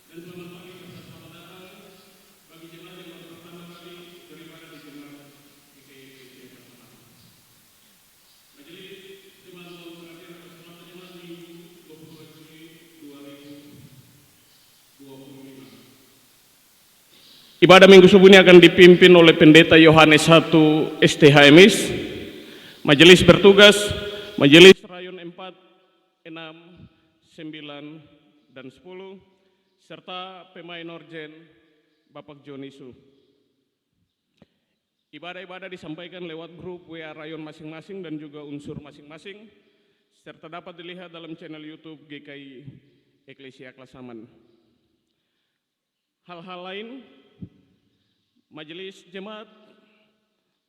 Dan selamat pagi serta selamat datang bagi jemaat yang baru pertama kali beribadah di jemaat GKI Pertama. Majelis Jemaat Malam Pengajian atas Selatan Jemaat Minggu 22 Juli 2025. Ibadah Minggu subuh ini akan dipimpin oleh Pendeta Yohanes 1 STHMIS. Majelis bertugas Majelis Rayon 4, 6, 9, dan 10 serta pemain orgen Bapak Jonisu. Ibadah-ibadah disampaikan lewat grup WA Rayon masing-masing dan juga unsur masing-masing serta dapat dilihat dalam channel YouTube GKI Eklesia Klasaman. Hal-hal lain, Majelis Jemaat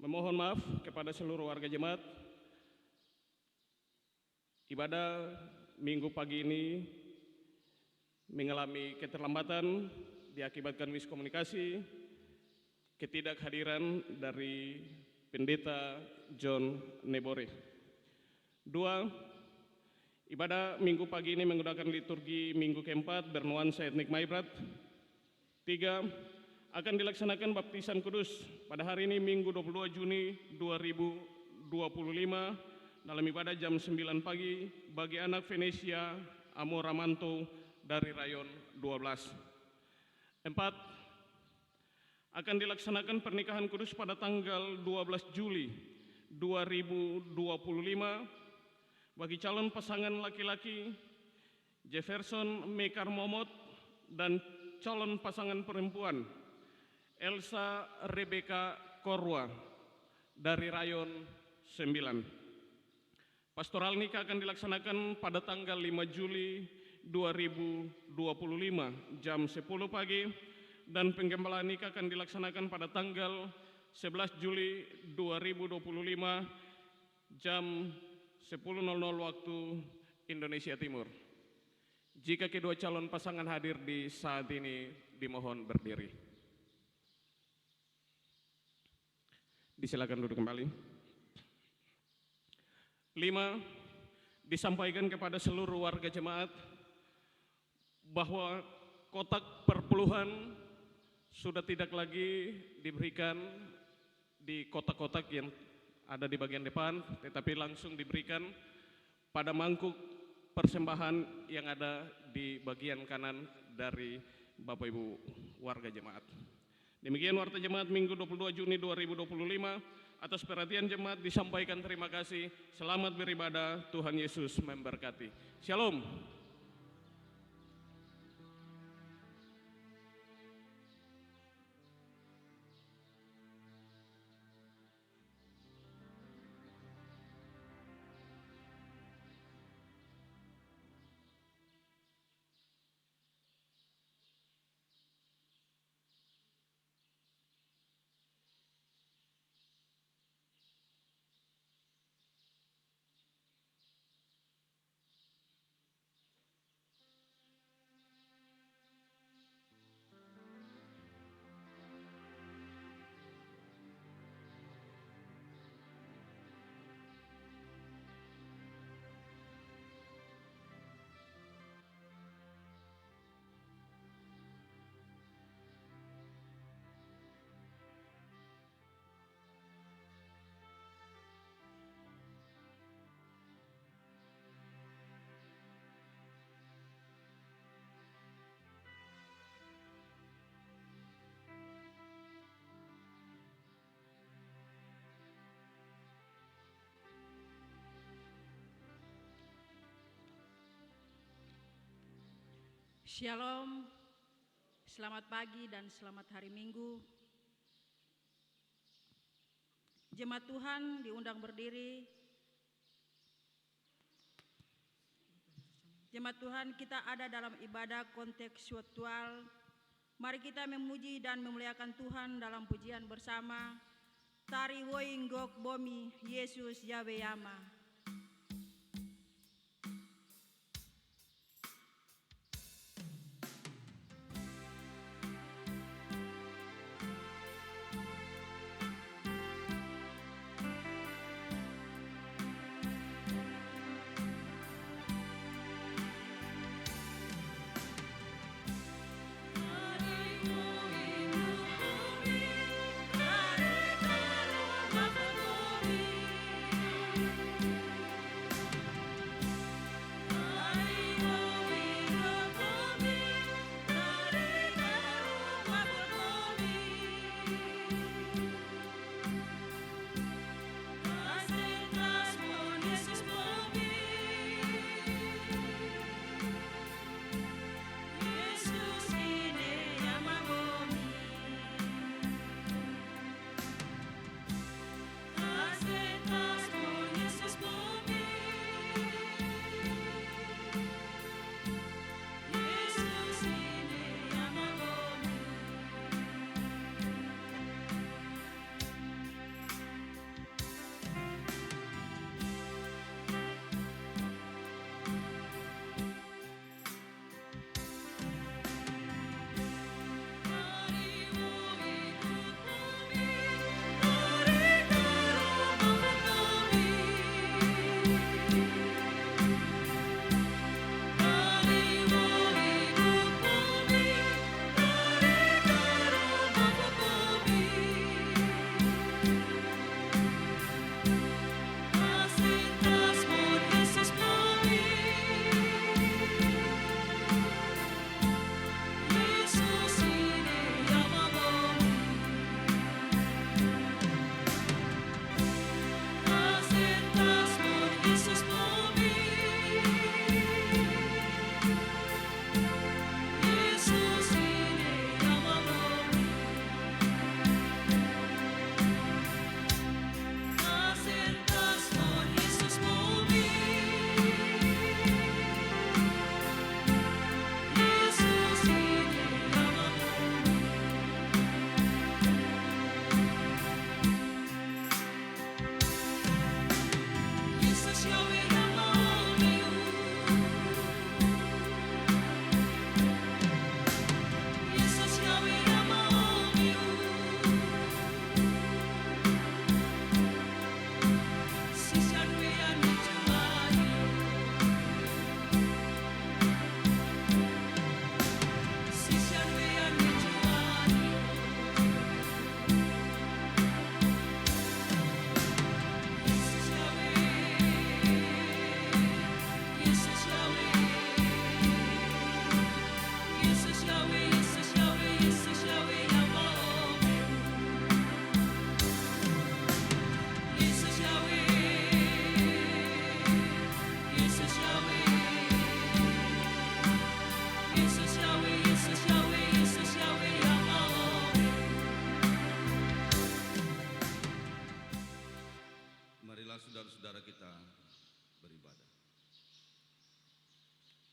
memohon maaf kepada seluruh warga jemaat. Ibadah Minggu pagi ini mengalami keterlambatan diakibatkan miskomunikasi, ketidakhadiran dari Pendeta John Nebore. 2. Ibadah Minggu pagi ini menggunakan liturgi Minggu keempat bernuansa etnik Maibrat. 3. Akan dilaksanakan baptisan kudus pada hari ini Minggu 22 Juni 2025 dalam ibadah jam 9 pagi bagi anak Venesia Amoramanto dari Rayon 12. 4. Akan dilaksanakan pernikahan kudus pada tanggal 12 Juli 2025 bagi calon pasangan laki-laki Jefferson Mekar Momot dan calon pasangan perempuan Elsa Rebecca Korwa dari Rayon 9. Pastoral nikah akan dilaksanakan pada tanggal 5 Juli 2025 jam 10 pagi dan penggembalaan nikah akan dilaksanakan pada tanggal 11 Juli 2025 jam 10.00 waktu Indonesia Timur. Jika kedua calon pasangan hadir di saat ini, dimohon berdiri. Disilakan duduk kembali. 5. Disampaikan kepada seluruh warga jemaat bahwa kotak perpuluhan sudah tidak lagi diberikan di kotak-kotak yang ada di bagian depan, tetapi langsung diberikan pada mangkuk persembahan yang ada di bagian kanan dari Bapak Ibu warga jemaat. Demikian warta jemaat Minggu 22 Juni 2025. Atas perhatian jemaat disampaikan terima kasih. Selamat beribadah, Tuhan Yesus memberkati. Shalom. Shalom, selamat pagi dan selamat hari Minggu. Jemaat Tuhan diundang berdiri. Jemaat Tuhan, kita ada dalam ibadah kontekstual. Mari kita memuji dan memuliakan Tuhan dalam pujian bersama. Tari woinggok bomi Yesus Yahweh Yama.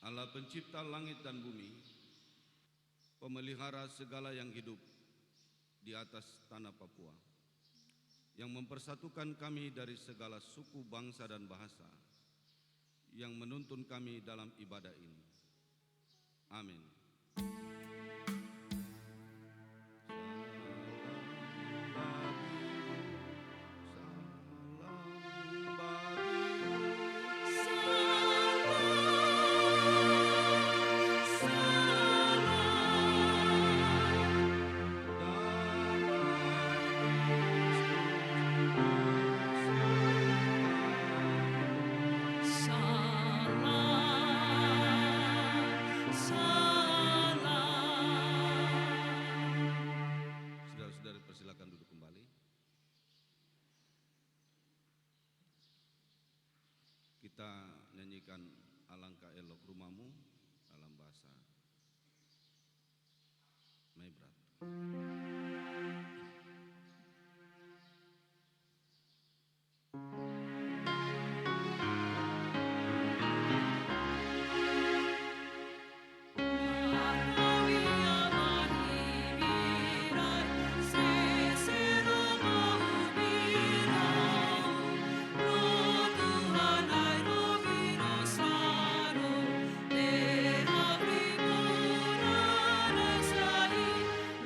Allah pencipta langit dan bumi, pemelihara segala yang hidup di atas tanah Papua, yang mempersatukan kami dari segala suku, bangsa, dan bahasa, yang menuntun kami dalam ibadah ini. Amin. Kita nyanyikan Alangkah Elok Rumahmu dalam bahasa Mebrat.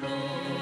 Lord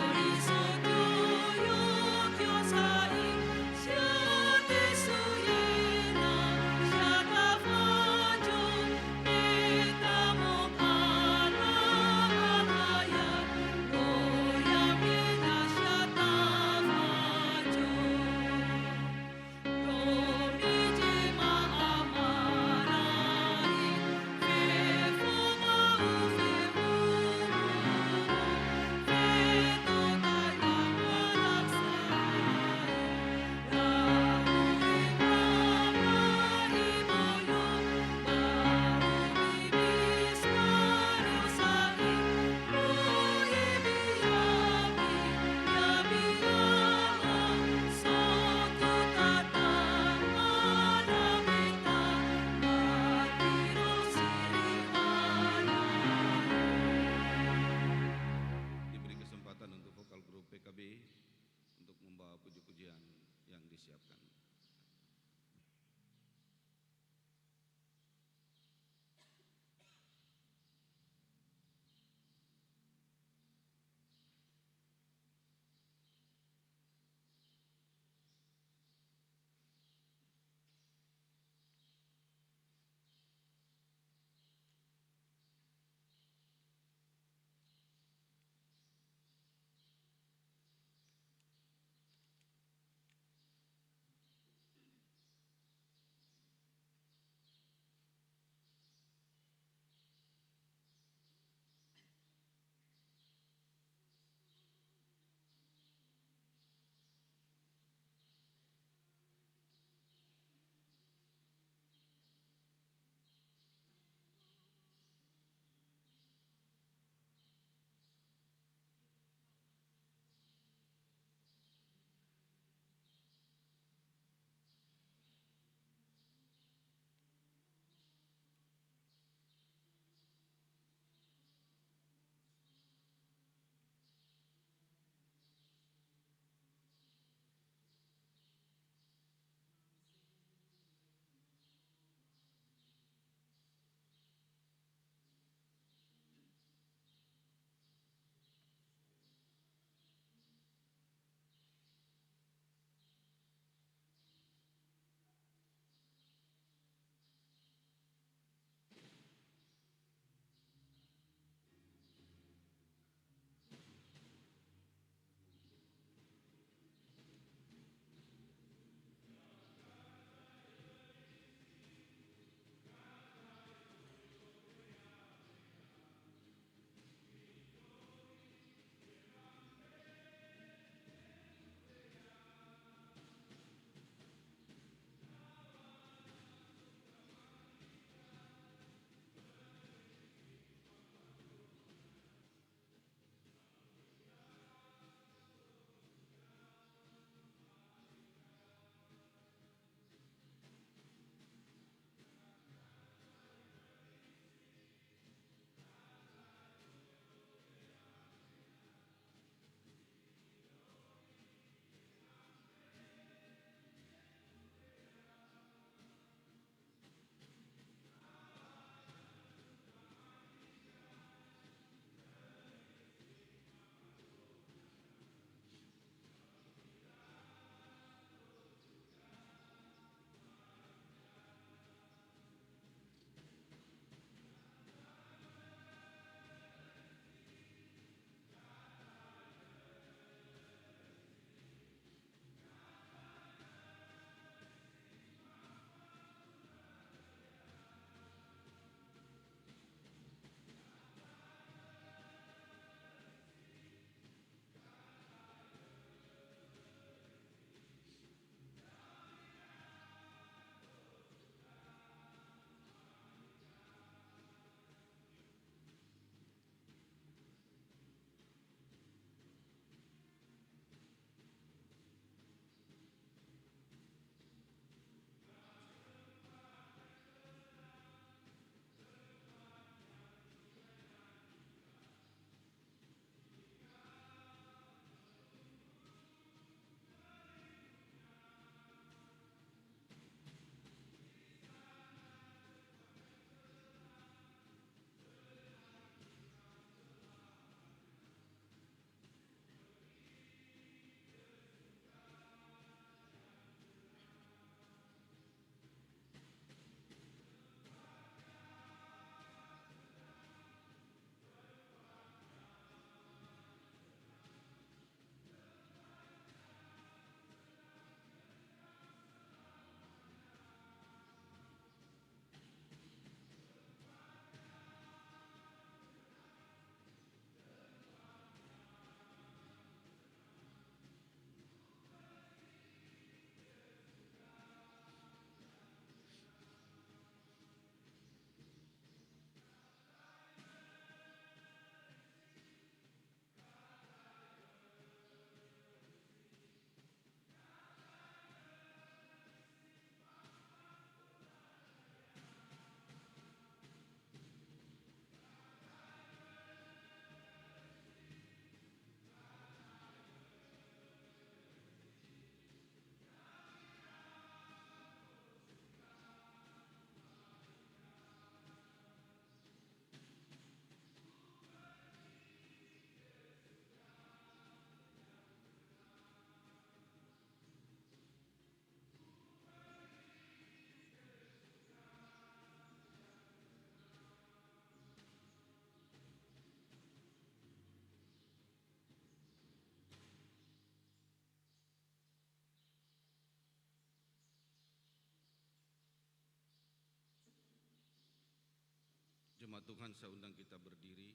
Jemaat Tuhan, saya undang kita berdiri.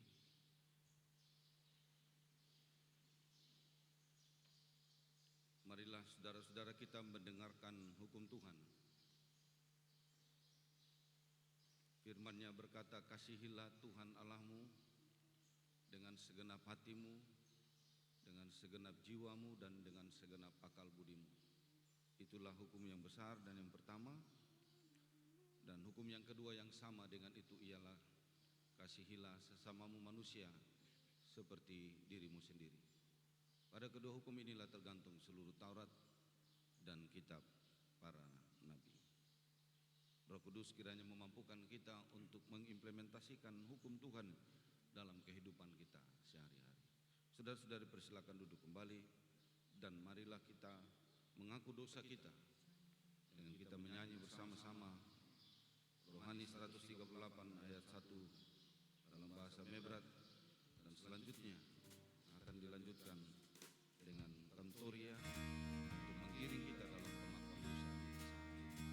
Marilah saudara-saudara kita mendengarkan hukum Tuhan. Firman-Nya berkata, kasihilah Tuhan Allahmu dengan segenap hatimu, dengan segenap jiwamu, dan dengan segenap akal budimu. Itulah hukum yang besar dan yang pertama. Dan hukum yang kedua yang sama dengan itu ialah, kasihilah sesamamu manusia seperti dirimu sendiri. Pada kedua hukum inilah tergantung seluruh Taurat dan kitab para nabi. Roh Kudus kiranya memampukan kita untuk mengimplementasikan hukum Tuhan dalam kehidupan kita sehari-hari. Saudara-saudari, persilakan duduk kembali dan marilah kita mengaku dosa kita dengan kita menyanyi bersama-sama Rohani 138 ayat 1 dalam bahasa Mebrat, dan selanjutnya akan dilanjutkan dengan Kantoria untuk menggiring kita dalam pengakuan dosa kita saat ini.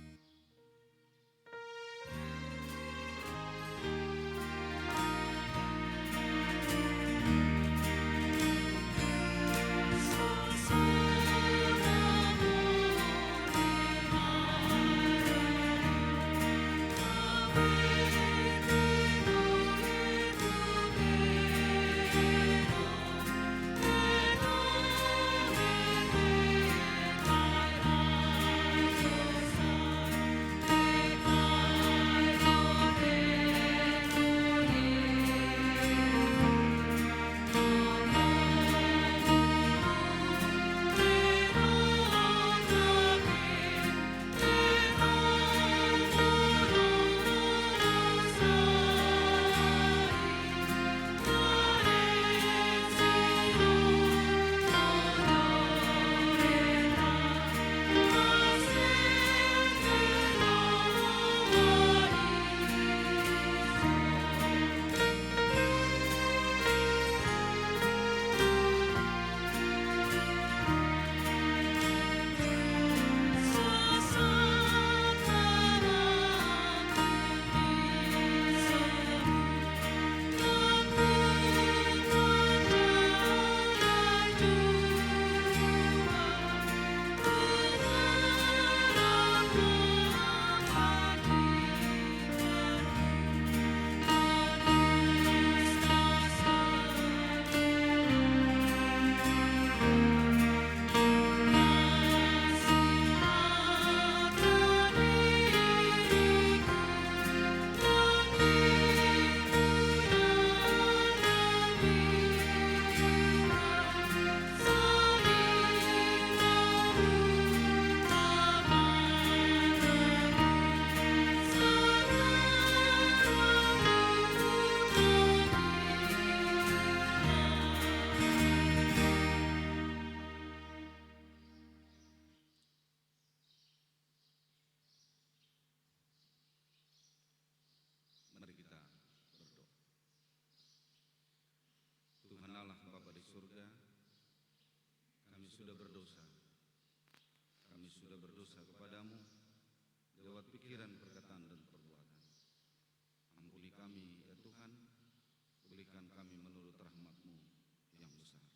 Mari kita berdoa. Tuhan Allah Bapa di surga, kami sudah berdosa. Kami sudah berdosa kepadamu lewat pikiran, perkataan, dan perbuatan. Ampuni kami ya Tuhan, pulihkan kami menurut rahmat-Mu yang besar.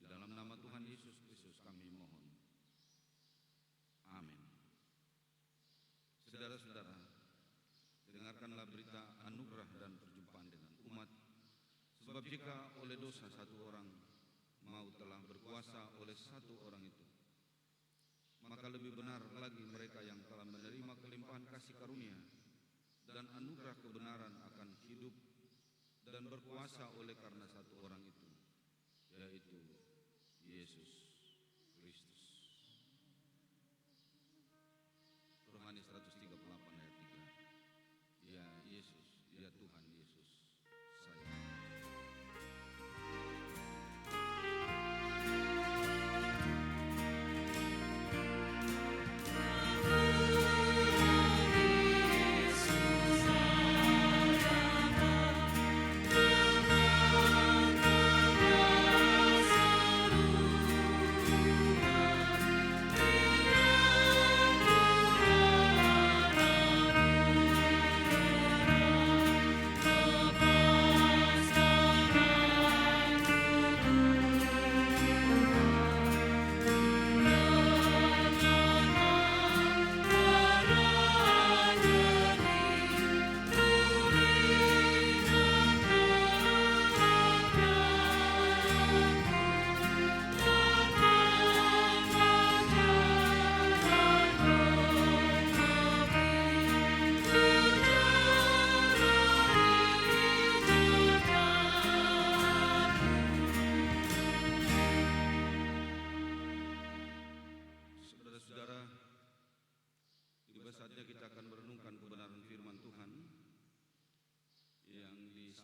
Di dalam nama Tuhan Yesus Kristus kami mohon. Amin. Saudara-saudara, dengarkanlah berita anugerah dan perjumpaan dengan umat. Sebab jika oleh dosa satu orang maut telah berkuasa oleh satu orang itu, maka lebih benar lagi mereka yang telah menerima kelimpahan kasih karunia dan anugerah kebenaran akan hidup dan berkuasa oleh karena satu orang itu, yaitu Yesus Kristus. Rohani 138 ayat 3. Ya Yesus, ya Tuhan Yesus, saya. Yesus,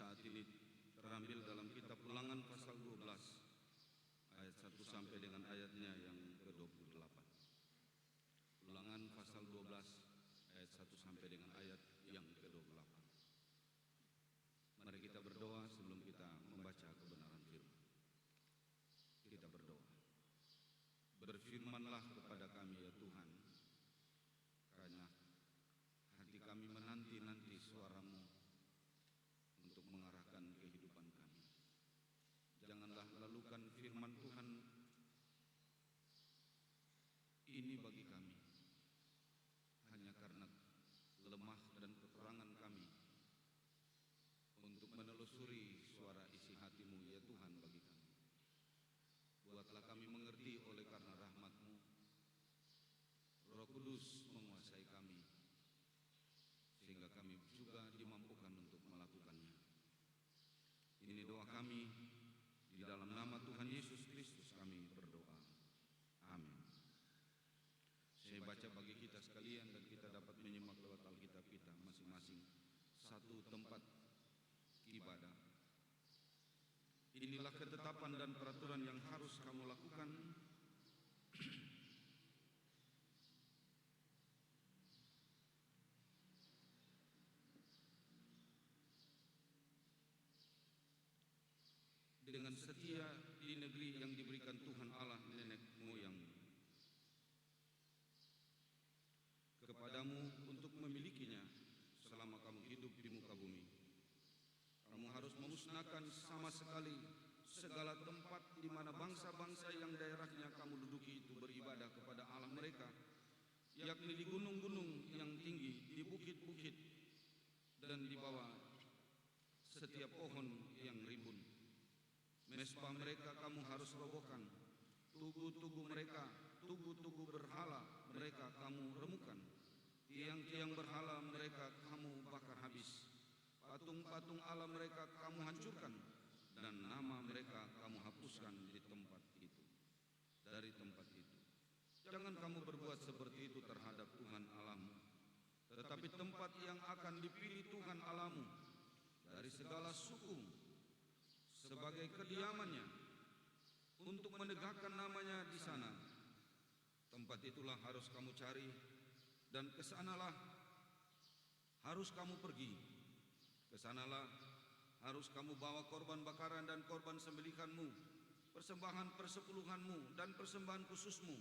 saat ini terambil dalam kitab Ulangan pasal 12 ayat 1 sampai dengan ayatnya yang ke-28. Ulangan pasal 12 ayat 1 sampai dengan ayat yang ke-28. Mari kita berdoa sebelum kita membaca kebenaran firman. Kita berdoa. Berfirmanlah kepada kami ya Tuhan, karena hati kami menanti-nanti suara-Mu untuk mengarahkan kehidupan kami. Janganlah lalukan firman Tuhan ini bagi kami hanya karena lemah dan kekurangan kami untuk menelusuri suara isi hati-Mu ya Tuhan bagi kami. Buatlah kami mengerti oleh karena rahmat-Mu. Roh Kudus menguasai kami sehingga kami juga dimampukan untuk melakukannya. Ini doa kami, di dalam nama Tuhan Yesus Kristus kami berdoa. Amin. Saya baca bagi kita sekalian dan kita dapat menyimak lewat Alkitab kita masing-masing satu tempat ibadah. Inilah ketetapan dan peraturan yang harus kamu lakukan dengan setia di negeri yang diberikan Tuhan Allah nenek moyangmu kepadamu untuk memilikinya selama kamu hidup di muka bumi. Kamu harus memusnahkan sama sekali segala tempat di mana bangsa-bangsa yang daerahnya kamu duduki itu beribadah kepada Allah mereka, yakni di gunung-gunung yang tinggi, di bukit-bukit, dan di bawah setiap pohon yang rimbun. Mesbah mereka kamu harus robohkan, tugu-tugu mereka, tugu-tugu berhala mereka kamu remukan, tiang-tiang berhala mereka kamu bakar habis, patung-patung Allah mereka kamu hancurkan, dan nama mereka kamu hapuskan di tempat itu, dari tempat itu. Jangan kamu berbuat seperti itu terhadap Tuhan Allahmu, tetapi tempat yang akan dipilih Tuhan Allahmu dari segala suku sebagai kediamannya untuk menegakkan namanya di sana, tempat itulah harus kamu cari dan kesanalah harus kamu pergi. Kesanalah harus kamu bawa korban bakaran dan korban sembelihanmu, persembahan persepuluhanmu dan persembahan khususmu,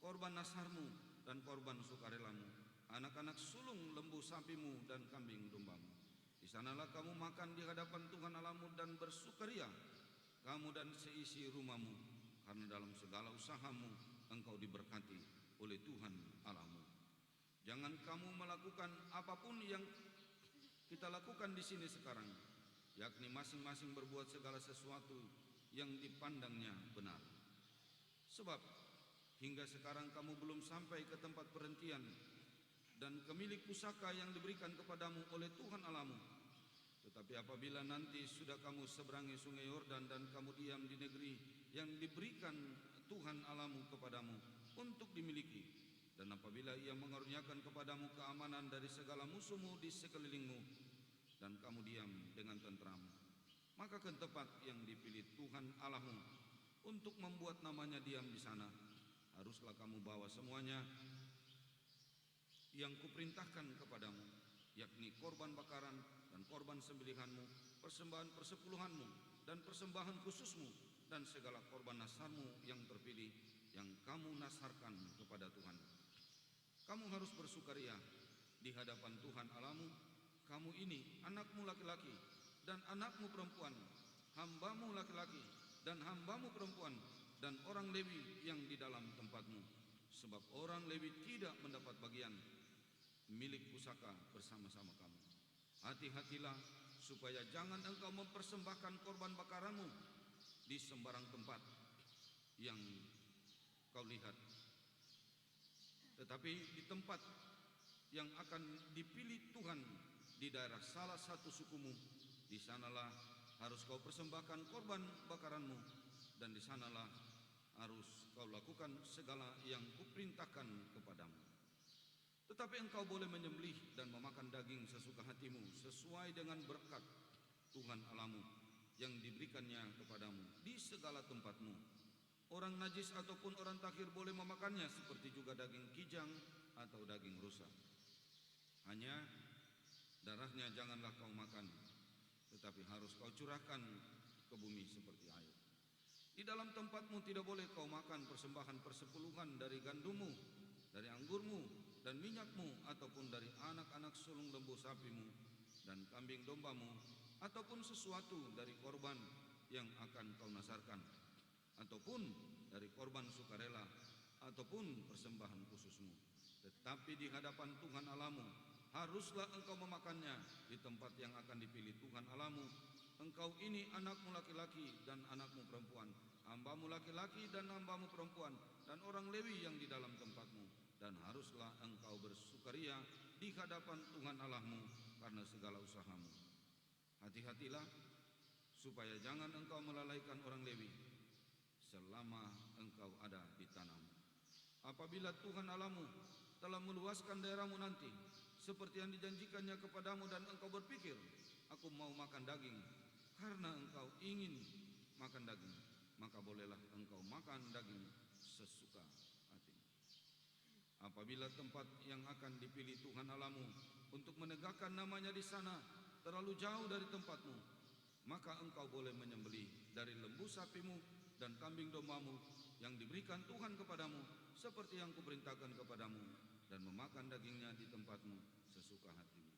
korban nasarmu dan korban sukarelamu, anak-anak sulung lembu sapimu dan kambing dombamu. Di sanalah kamu makan di hadapan Tuhan Allahmu dan bersukaria, kamu dan seisi rumahmu, karena dalam segala usahamu engkau diberkati oleh Tuhan Allahmu. Jangan kamu melakukan apapun yang kita lakukan di sini sekarang, yakni masing-masing berbuat segala sesuatu yang dipandangnya benar. Sebab hingga sekarang kamu belum sampai ke tempat perhentian dan ke milik pusaka yang diberikan kepadamu oleh Tuhan Allahmu. Tetapi apabila nanti sudah kamu seberangi sungai Yordan dan kamu diam di negeri yang diberikan Tuhan Allahmu kepadamu untuk dimiliki, dan apabila Ia mengaruniakan kepadamu keamanan dari segala musuhmu di sekelilingmu, dan kamu diam dengan tentram, maka ke tempat yang dipilih Tuhan Allahmu untuk membuat namanya diam di sana, haruslah kamu bawa semuanya yang kuperintahkan kepadamu, yakni korban bakaran dan korban sembelihanmu, persembahan persepuluhanmu dan persembahan khususmu, dan segala korban nasarmu yang terpilih yang kamu nasarkan kepada Tuhan. Kamu harus bersukaria di hadapan Tuhan Allahmu, kamu ini, anakmu laki-laki dan anakmu perempuan, hambamu laki-laki dan hambamu perempuan, dan orang Lewi yang di dalam tempatmu, sebab orang Lewi tidak mendapat bagian milik pusaka bersama-sama kamu. Hati-hatilah supaya jangan engkau mempersembahkan korban bakaranmu di sembarang tempat yang kau lihat, tetapi di tempat yang akan dipilih Tuhan di daerah salah satu sukumu. Di sanalah harus kau persembahkan korban bakaranmu, dan di sanalah harus kau lakukan segala yang kuperintahkan kepadamu. Tetapi engkau boleh menyembelih dan memakan daging sesuka hatimu sesuai dengan berkat Tuhan Allahmu yang diberikannya kepadamu di segala tempatmu. Orang najis ataupun orang takhir boleh memakannya, seperti juga daging kijang atau daging rusa. Hanya darahnya janganlah kau makan, tetapi harus kau curahkan ke bumi seperti air. Di dalam tempatmu tidak boleh kau makan persembahan persepuluhan dari gandummu, dari anggurmu dan minyakmu, ataupun dari anak-anak sulung lembu sapimu dan kambing dombamu, ataupun sesuatu dari korban yang akan kau nasarkan, ataupun dari korban sukarela, ataupun persembahan khususmu. Tetapi di hadapan Tuhan Allahmu haruslah engkau memakannya di tempat yang akan dipilih Tuhan Allahmu. Engkau ini anakmu laki-laki dan anakmu perempuan, hambamu laki-laki dan hambamu perempuan, dan orang Lewi yang di dalam tempatmu. Dan haruslah engkau bersukaria di hadapan Tuhan Allahmu karena segala usahamu. Hati-hatilah supaya jangan engkau melalaikan orang Lewi selama engkau ada di tanahmu. Apabila Tuhan Allahmu telah meluaskan daerahmu nanti, seperti yang dijanjikannya kepadamu, dan engkau berpikir, aku mau makan daging, karena engkau ingin makan daging, maka bolehlah engkau makan daging sesuka hatimu. Apabila tempat yang akan dipilih Tuhan Allahmu untuk menegakkan namanya di sana terlalu jauh dari tempatmu, maka engkau boleh menyembelih dari lembu sapimu dan kambing dombamu yang diberikan Tuhan kepadamu, seperti yang kuperintahkan kepadamu, dan memakan dagingnya di tempatmu sesuka hatimu.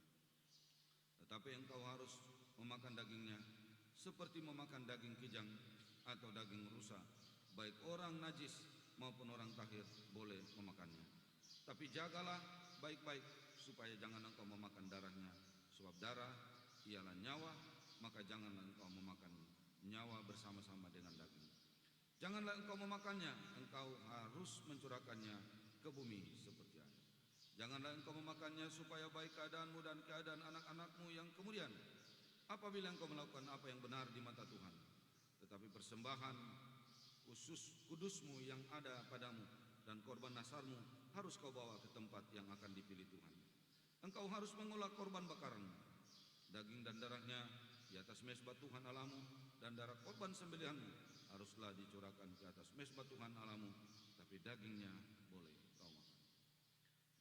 Tetapi engkau harus memakan dagingnya seperti memakan daging kijang atau daging rusa. Baik orang najis maupun orang tahir boleh memakannya. Tapi jagalah baik-baik supaya jangan engkau memakan darahnya, sebab darah ialah nyawa, maka janganlah engkau memakan nyawa bersama-sama dengan daging. Janganlah engkau memakannya, engkau harus mencurahkannya ke bumi seperti air. Janganlah engkau memakannya supaya baik keadaanmu dan keadaan anak-anakmu yang kemudian, apabila engkau melakukan apa yang benar di mata Tuhan. Tetapi persembahan kudusmu yang ada padamu dan korban nasarmu harus kau bawa ke tempat yang akan dipilih Tuhan. Engkau harus mengolah korban bakaran, daging dan darahnya di atas mezbah Tuhan Allahmu, dan darah korban sembelihanmu haruslah dicurahkan ke atas mezbah Tuhan Allahmu, tapi dagingnya boleh kau makan.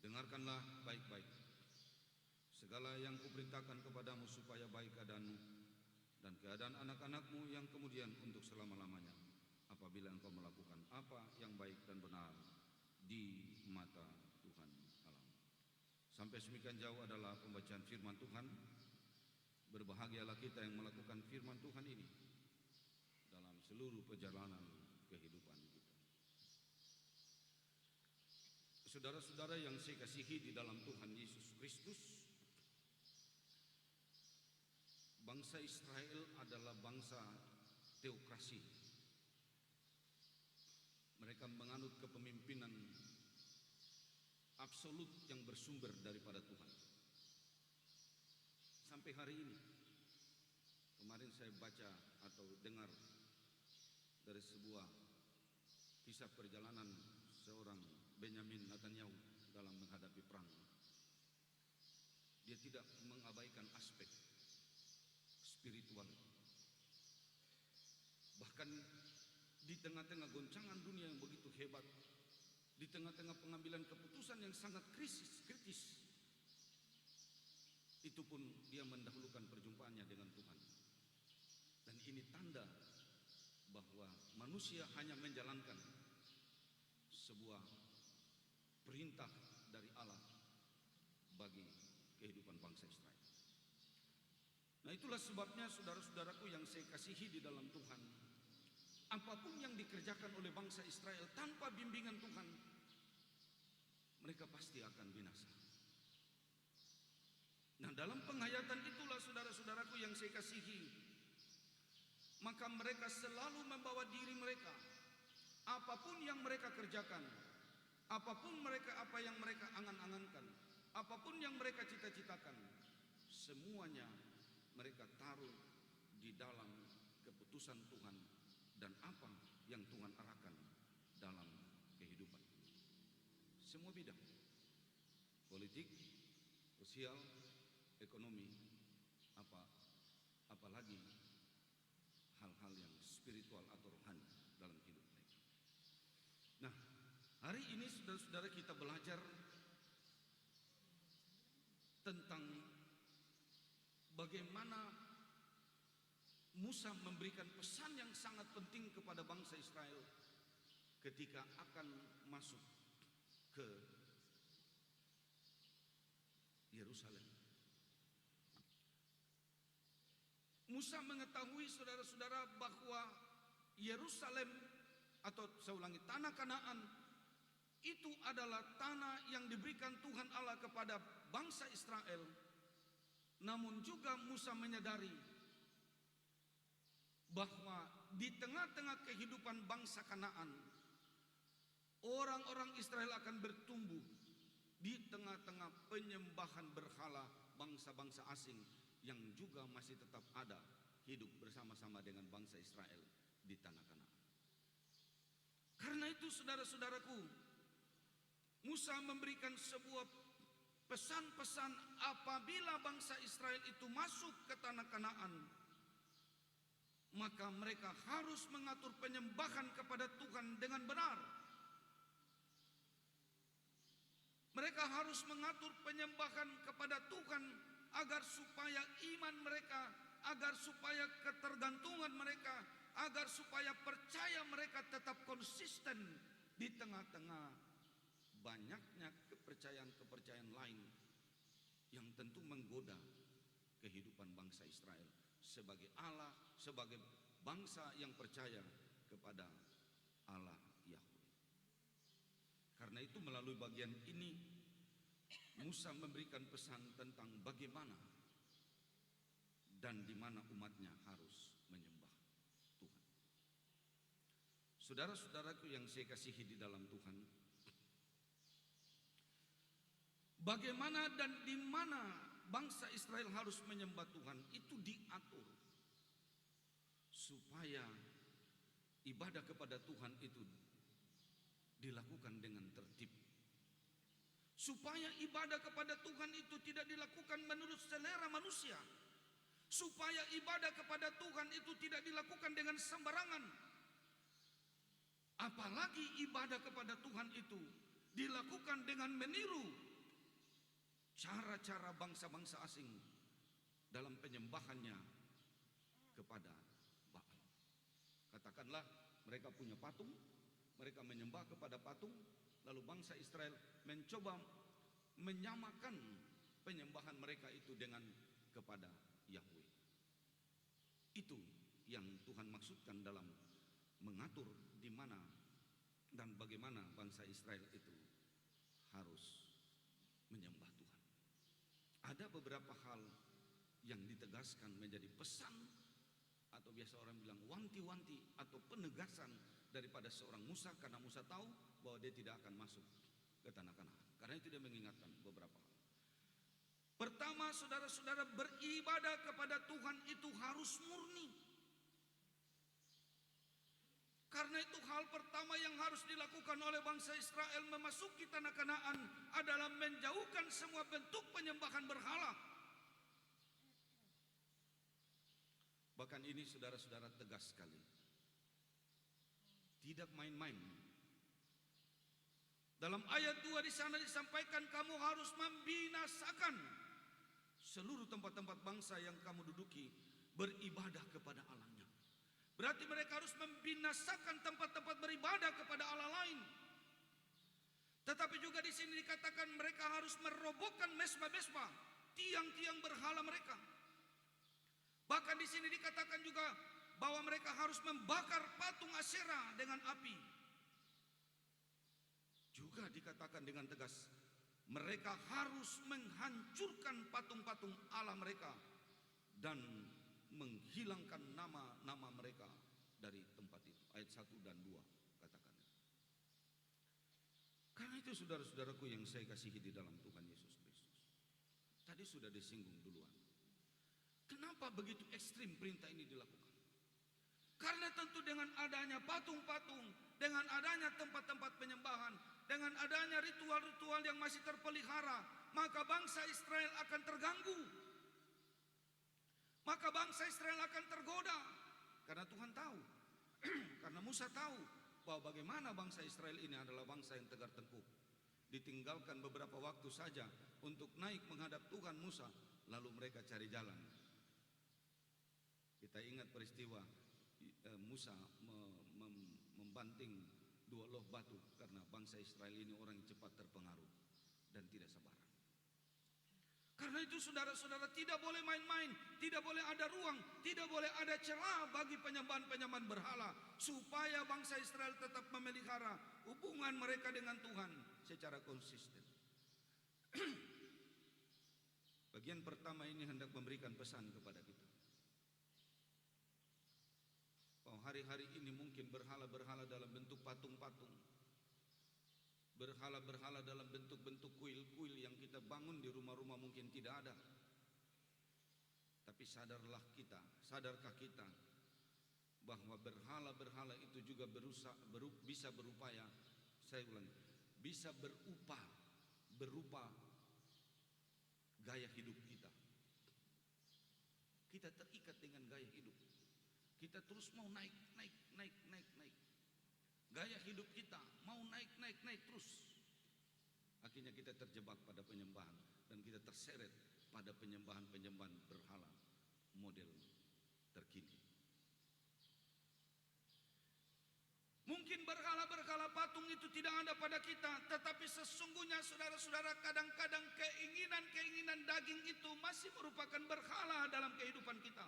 Dengarkanlah baik-baik segala yang kuperintahkan kepadamu, supaya baik keadaanmu dan keadaan anak-anakmu yang kemudian untuk selama-lamanya, apabila engkau melakukan apa yang baik dan benar di mata Tuhan Allahmu. Sampai semikian jauh adalah pembacaan firman Tuhan. Berbahagialah kita yang melakukan firman Tuhan ini dalam seluruh perjalanan kehidupan kita. Saudara-saudara yang saya kasihi di dalam Tuhan Yesus Kristus, bangsa Israel adalah bangsa teokrasi. Mereka menganut kepemimpinan absolut yang bersumber daripada Tuhan. Sampai hari ini, kemarin saya baca atau dengar dari sebuah kisah perjalanan seorang Benyamin Netanyahu dalam menghadapi perang. Dia tidak mengabaikan aspek spiritual. Bahkan di tengah-tengah goncangan dunia yang begitu hebat, di tengah-tengah pengambilan keputusan yang sangat kritis, itu pun dia mendahulukan perjumpaannya dengan Tuhan. Dan ini tanda bahwa manusia hanya menjalankan sebuah perintah dari Allah bagi kehidupan bangsa Israel. Nah, itulah sebabnya saudara-saudaraku yang saya kasihi di dalam Tuhan, apapun yang dikerjakan oleh bangsa Israel tanpa bimbingan Tuhan, mereka pasti akan binasa. Nah, dalam penghayatan itulah saudara-saudaraku yang saya kasihi, maka mereka selalu membawa diri mereka, apapun yang mereka kerjakan, apapun apa yang mereka angan-angankan, apapun yang mereka cita-citakan, semuanya mereka taruh di dalam keputusan Tuhan dan apa yang Tuhan arahkan dalam kehidupan. Semua bidang, politik, sosial, ekonomi, apa apalagi hal-hal yang spiritual atau rohani dalam hidup mereka. Nah, hari ini saudara-saudara kita belajar tentang bagaimana Musa memberikan pesan yang sangat penting kepada bangsa Israel ketika akan masuk ke Yerusalem. Musa mengetahui saudara-saudara bahwa Yerusalem atau saya ulangi, tanah Kanaan itu adalah tanah yang diberikan Tuhan Allah kepada bangsa Israel. Namun juga Musa menyadari bahwa di tengah-tengah kehidupan bangsa Kanaan, orang-orang Israel akan bertumbuh di tengah-tengah penyembahan berhala bangsa-bangsa asing yang juga masih tetap ada hidup bersama-sama dengan bangsa Israel di tanah Kanaan. Karena itu saudara-saudaraku, Musa memberikan sebuah pesan-pesan apabila bangsa Israel itu masuk ke tanah Kanaan, maka mereka harus mengatur penyembahan kepada Tuhan dengan benar. Mereka harus mengatur penyembahan kepada Tuhan agar supaya iman mereka, agar supaya ketergantungan mereka, agar supaya percaya mereka tetap konsisten di tengah-tengah banyaknya kepercayaan-kepercayaan lain yang tentu menggoda kehidupan bangsa Israel sebagai Allah, sebagai bangsa yang percaya kepada Allah Yahweh. Karena itu melalui bagian ini Musa memberikan pesan tentang bagaimana dan di mana umatnya harus menyembah Tuhan. Saudara-saudaraku yang saya kasihi di dalam Tuhan, bagaimana dan di mana bangsa Israel harus menyembah Tuhan itu diatur supaya ibadah kepada Tuhan itu dilakukan dengan tertib. Supaya ibadah kepada Tuhan itu tidak dilakukan menurut selera manusia. Supaya ibadah kepada Tuhan itu tidak dilakukan dengan sembarangan. Apalagi ibadah kepada Tuhan itu dilakukan dengan meniru cara-cara bangsa-bangsa asing dalam penyembahannya kepada Baal. Katakanlah mereka punya patung, mereka menyembah kepada patung, lalu bangsa Israel mencoba menyamakan penyembahan mereka itu dengan kepada Yahweh. Itu yang Tuhan maksudkan dalam mengatur di mana dan bagaimana bangsa Israel itu harus menyembah Tuhan. Ada beberapa hal yang ditegaskan menjadi pesan atau biasa orang bilang wanti-wanti atau penegasan daripada seorang Musa, karena Musa tahu bahwa dia tidak akan masuk ke tanah Kanaan. Karena itu dia mengingatkan beberapa hal. Pertama, saudara-saudara, beribadah kepada Tuhan itu harus murni. Karena itu hal pertama yang harus dilakukan oleh bangsa Israel memasuki tanah Kanaan adalah menjauhkan semua bentuk penyembahan berhala. Bahkan ini saudara-saudara tegas sekali. Tidak main-main. Dalam ayat 2 di sana disampaikan kamu harus membinasakan seluruh tempat-tempat bangsa yang kamu duduki beribadah kepada Allahnya. Berarti mereka harus membinasakan tempat-tempat beribadah kepada Allah lain. Tetapi juga di sini dikatakan mereka harus merobohkan mesbah-mesbah, tiang-tiang berhala mereka. Bahkan di sini dikatakan juga bahwa mereka harus membakar patung Asyera dengan api. Juga dikatakan dengan tegas, mereka harus menghancurkan patung-patung Allah mereka dan menghilangkan nama-nama mereka dari tempat itu. Ayat 1 dan 2 katakan. Karena itu saudara-saudaraku yang saya kasihi di dalam Tuhan Yesus Kristus, tadi sudah disinggung duluan. Kenapa begitu ekstrim perintah ini dilakukan? Karena tentu dengan adanya patung-patung, dengan adanya tempat-tempat penyembahan, dengan adanya ritual-ritual yang masih terpelihara, maka bangsa Israel akan terganggu. Maka bangsa Israel akan tergoda. Karena Tuhan tahu, karena Musa tahu bahwa bagaimana bangsa Israel ini adalah bangsa yang tegar tengkuk. Ditinggalkan beberapa waktu saja untuk naik menghadap Tuhan Musa, lalu mereka cari jalan. Kita ingat peristiwa Musa membanting 2 loh batu karena bangsa Israel ini orang yang cepat terpengaruh dan tidak sabaran. Karena itu saudara-saudara, tidak boleh main-main, tidak boleh ada ruang, tidak boleh ada celah bagi penyembahan-penyembahan berhala, supaya bangsa Israel tetap memelihara hubungan mereka dengan Tuhan secara konsisten. Bagian pertama ini hendak memberikan pesan kepada kita, bahwa hari-hari ini mungkin berhala-berhala dalam bentuk patung-patung, berhala-berhala dalam bentuk-bentuk kuil-kuil yang kita bangun di rumah-rumah mungkin tidak ada. Tapi sadarkah kita bahwa berhala-berhala itu juga bisa berupaya, saya ulangi, bisa berupa gaya hidup kita. Kita terikat dengan gaya hidup. Kita terus mau naik. Gaya hidup kita mau naik terus. Akhirnya kita terjebak pada penyembahan dan kita terseret pada penyembahan-penyembahan berhala model terkini. Mungkin berhala-berhala patung itu tidak ada pada kita, tetapi sesungguhnya saudara-saudara, kadang-kadang keinginan-keinginan daging itu masih merupakan berhala dalam kehidupan kita.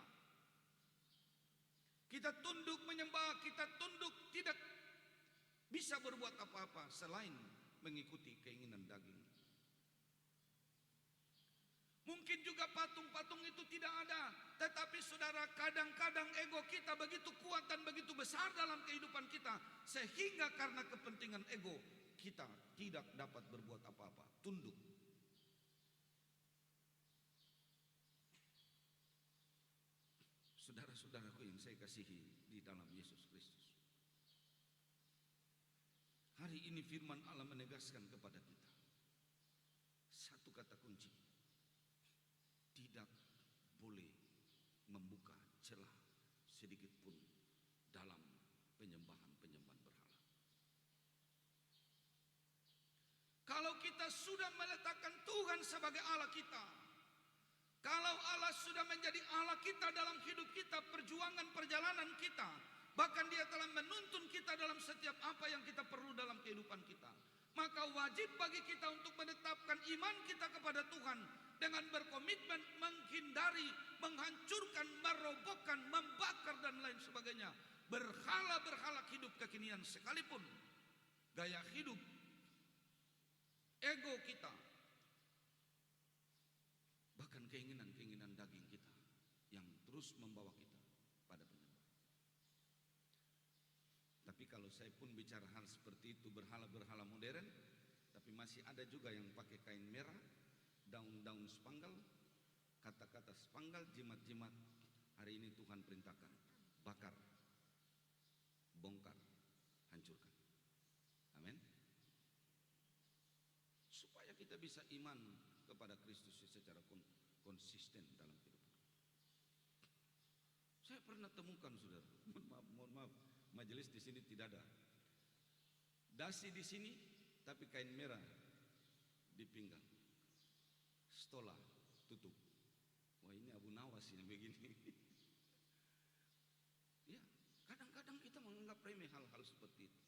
Kita tunduk menyembah, kita tunduk, tidak bisa berbuat apa-apa selain mengikuti keinginan daging. Mungkin juga patung-patung itu tidak ada, tetapi saudara, kadang-kadang ego kita begitu kuat dan begitu besar dalam kehidupan kita, sehingga karena kepentingan ego kita tidak dapat berbuat apa-apa, tunduk. Saudara-saudaraku yang saya kasihi di dalam Yesus Kristus, hari ini firman Allah menegaskan kepada kita satu kata kunci: tidak boleh membuka celah sedikit pun dalam penyembahan-penyembahan berhala. Kalau kita sudah meletakkan Tuhan sebagai Allah kita, kalau Allah sudah menjadi Allah kita dalam hidup kita, perjuangan perjalanan kita, bahkan Dia telah menuntun kita dalam setiap apa yang kita perlu dalam kehidupan kita, maka wajib bagi kita untuk menetapkan iman kita kepada Tuhan dengan berkomitmen menghindari, menghancurkan, merobohkan, membakar dan lain sebagainya berhala-berhala hidup kekinian sekalipun. Gaya hidup ego kita, bahkan keinginan-keinginan daging kita yang terus membawa kita pada penyembahan. Tapi kalau saya pun bicara hal seperti itu, berhala-berhala modern, tapi masih ada juga yang pakai kain merah, daun-daun spanggal, kata-kata spanggal, jimat-jimat. Hari ini Tuhan perintahkan, bakar, bongkar, hancurkan. Amin. Supaya kita bisa iman kepada Kristus secara konsisten dalam kehidupan. Saya pernah temukan, saudara, mohon maaf, majelis di sini tidak ada dasi di sini, tapi kain merah di pinggang, stola tutup. Wah, ini Abu Nawas ini begini. Ya, kadang-kadang kita menganggap remeh hal-hal seperti itu.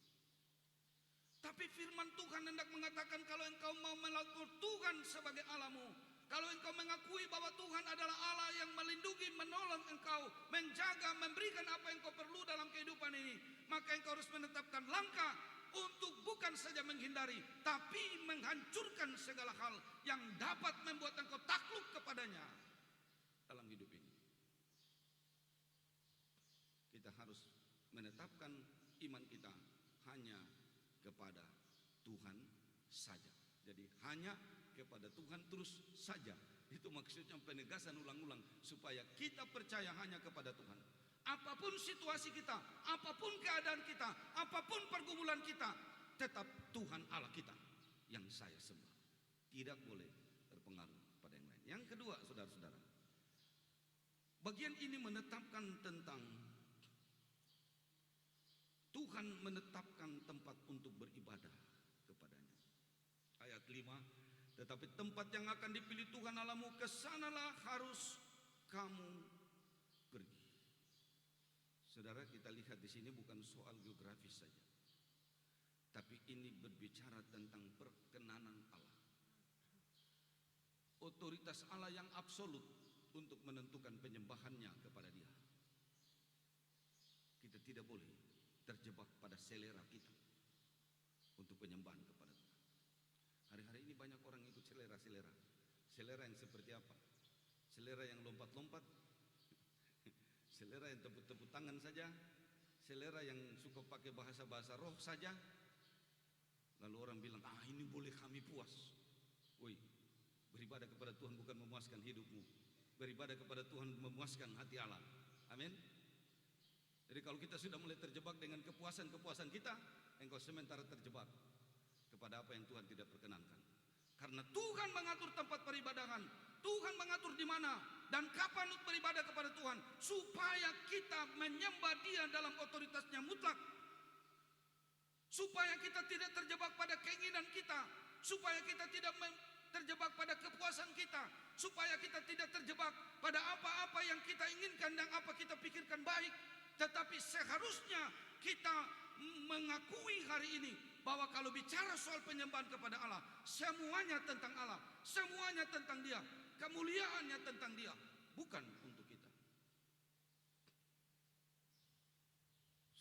Tapi firman Tuhan hendak mengatakan, kalau engkau mau melakukan Tuhan sebagai Allahmu, kalau engkau mengakui bahwa Tuhan adalah Allah yang melindungi, menolong engkau, menjaga, memberikan apa yang engkau perlu dalam kehidupan ini, maka engkau harus menetapkan langkah untuk bukan saja menghindari, tapi menghancurkan segala hal yang dapat membuat engkau takluk kepadanya dalam hidup ini. Kita harus menetapkan iman kita hanya kepada Tuhan saja. Jadi hanya kepada Tuhan terus saja. Itu maksudnya penegasan ulang-ulang, supaya kita percaya hanya kepada Tuhan. Apapun situasi kita, apapun keadaan kita, apapun pergumulan kita, tetap Tuhan Allah kita yang saya sembah. Tidak boleh terpengaruh pada yang lain. Yang kedua, saudara-saudara, Bagian ini menetapkan tentang Tuhan menetapkan tempat untuk beribadah kepadanya. Ayat 5, tetapi tempat yang akan dipilih Tuhan Allahmu, kesanalah harus kamu pergi. Saudara, kita lihat di sini bukan soal geografis saja, tapi ini berbicara tentang perkenanan Allah. Otoritas Allah yang absolut untuk menentukan penyembahannya kepada Dia. Kita tidak boleh terjebak pada selera kita untuk penyembahan kepada Tuhan. Hari-hari ini banyak orang ikut selera-selera. Selera yang seperti apa? Selera yang lompat-lompat, selera yang tepuk-tepuk tangan saja, selera yang suka pakai bahasa-bahasa roh saja. Lalu orang bilang, ini boleh kami puas. Woi, beribadah kepada Tuhan bukan memuaskan hidupmu. Beribadah kepada Tuhan memuaskan hati Allah. Amin. Jadi kalau kita sudah mulai terjebak dengan kepuasan-kepuasan kita, engkau sementara terjebak kepada apa yang Tuhan tidak perkenankan. Karena Tuhan mengatur tempat peribadahan, Tuhan mengatur di mana dan kapan beribadah kepada Tuhan, supaya kita menyembah Dia dalam otoritasnya mutlak. Supaya kita tidak terjebak pada keinginan kita, supaya kita tidak terjebak pada kepuasan kita, supaya kita tidak terjebak pada apa-apa yang kita inginkan dan apa kita pikirkan baik. Tetapi seharusnya kita mengakui hari ini bahwa kalau bicara soal penyembahan kepada Allah, semuanya tentang Allah, semuanya tentang Dia, kemuliaannya tentang Dia, bukan untuk kita.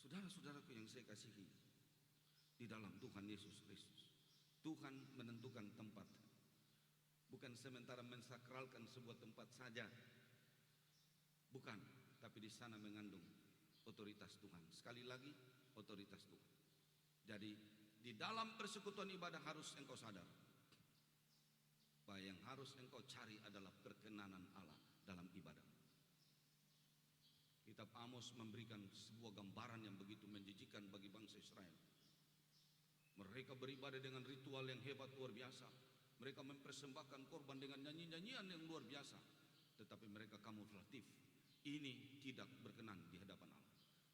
Saudara-saudaraku yang saya kasihi di dalam Tuhan Yesus Kristus, Tuhan menentukan tempat, bukan sementara mensakralkan sebuah tempat saja, bukan, tapi di sana mengandung otoritas Tuhan. Sekali lagi, otoritas Tuhan. Jadi di dalam persekutuan ibadah harus engkau sadar bahwa yang harus engkau cari adalah perkenanan Allah dalam ibadah. Kitab Amos memberikan sebuah gambaran yang begitu menjijikkan bagi bangsa Israel. Mereka beribadah dengan ritual yang hebat luar biasa. Mereka mempersembahkan korban dengan nyanyi-nyanyian yang luar biasa. Tetapi mereka kamuflatif. Ini tidak berkenan di hadapan Allah.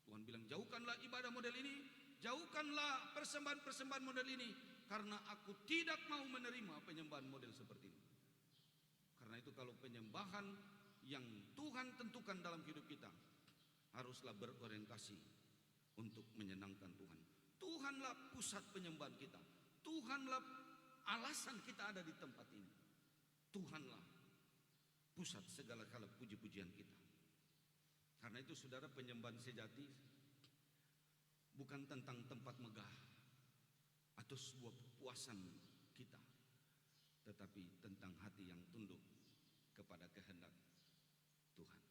Tuhan bilang, jauhkanlah ibadah model ini, jauhkanlah persembahan-persembahan model ini, karena aku tidak mau menerima penyembahan model seperti ini. Karena itu kalau penyembahan yang Tuhan tentukan dalam hidup kita, haruslah berorientasi untuk menyenangkan Tuhan. Tuhanlah pusat penyembahan kita. Tuhanlah alasan kita ada di tempat ini. Tuhanlah pusat segala-gala puji-pujian kita. Karena itu saudara, penyembahan sejati bukan tentang tempat megah atau sebuah kepuasan kita, tetapi tentang hati yang tunduk kepada kehendak Tuhan.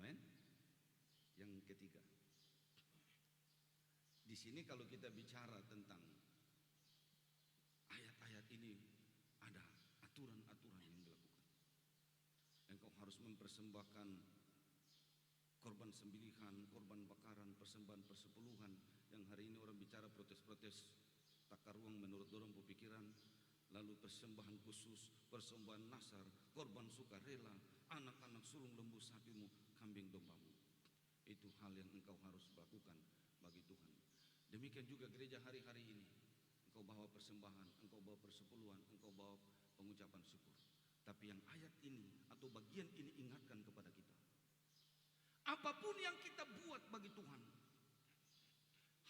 Amin. Yang ketiga, di sini kalau kita bicara tentang ayat-ayat ini, ada aturan-aturan yang dilakukan. Engkau harus mempersembahkan korban sembelihan, korban bakaran, persembahan persepuluhan, yang hari ini orang bicara protes-protes takar ruang menurut orang pemikiran, lalu persembahan khusus, persembahan nasar, korban sukarela, anak-anak sulung lembu sapimu, kambing dombamu. Itu hal yang engkau harus lakukan bagi Tuhan. Demikian juga gereja hari-hari ini, engkau bawa persembahan, engkau bawa persepuluhan, engkau bawa pengucapan syukur. Tapi yang ayat ini atau bagian ini ingatkan kepada kita, apapun yang kita buat bagi Tuhan,